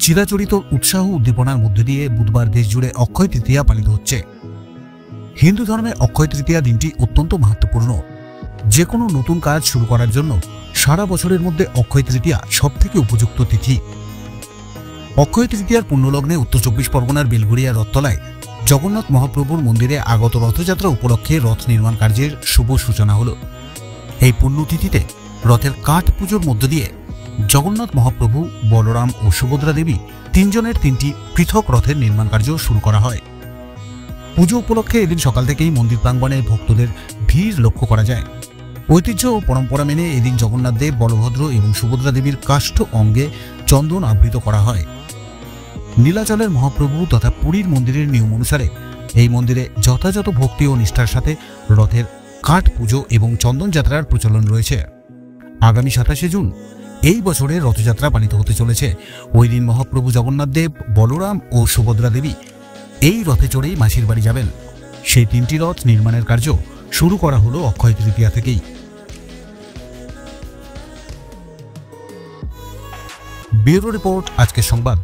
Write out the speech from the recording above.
চিরাচরিত উৎসাহ উদ্দীপনার মধ্য দিয়ে বুধবার দেশজুড়ে অক্ষয় তৃতীয়া পালিত হচ্ছে। হিন্দু ধর্মে অক্ষয় তৃতীয়া দিনটি অত্যন্ত মাহাত্ম্যপূর্ণ। যে কোনো নতুন কাজ শুরু করার জন্য সারা বছরের মধ্যে অক্ষয় তৃতীয়া সবথেকে উপযুক্ত তিথি। অক্ষয় তৃতীয়ার পুণ্যলগ্নে উত্তর চব্বিশ পরগনার বেলঘরিয়া রথতলায় জগন্নাথ মহাপ্রভুর মন্দিরে আগত রথযাত্রা উপলক্ষে রথ নির্মাণ কার্যের শুভ সূচনা হল। এই পুণ্যতিথিতে রথের কাঠ পুজোর মধ্য দিয়ে জগন্নাথ মহাপ্রভু, বলরাম ও সুভদ্রা দেবী তিনজনের তিনটি পৃথক রথের নির্মাণ কার্য শুরু করা হয়। পুজো উপলক্ষে এদিন সকাল থেকেই মন্দির প্রাঙ্গণে ভক্তদের ভিড় লক্ষ্য করা যায়। ঐতিহ্য ও পরম্পরা মেনে এদিন জগন্নাথ দেব, বলভদ্র এবং সুভদ্রা দেবীর কাষ্ঠ অঙ্গে চন্দন আবৃত করা হয়। নীলাচলের মহাপ্রভু তথা পুরীর মন্দিরের নিয়ম অনুসারে এই মন্দিরে যথাযথ ভক্তি ও নিষ্ঠার সাথে রথের কাঠ পুজো এবং চন্দন যাত্রার প্রচলন রয়েছে। আগামী 27শে জুন এই বছরের রথযাত্রা পালিত হতে চলেছে। ওই দিন মহাপ্রভু জগন্নাথ দেব, বলরাম ও সুভদ্রা দেবী এই রথে চড়েই মাসির বাড়ি যাবেন। সেই তিনটি রথ নির্মাণের কার্য শুরু করা হলো অক্ষয় তৃতীয়া থেকেই। ব্যুরো রিপোর্ট, আজকের সংবাদ।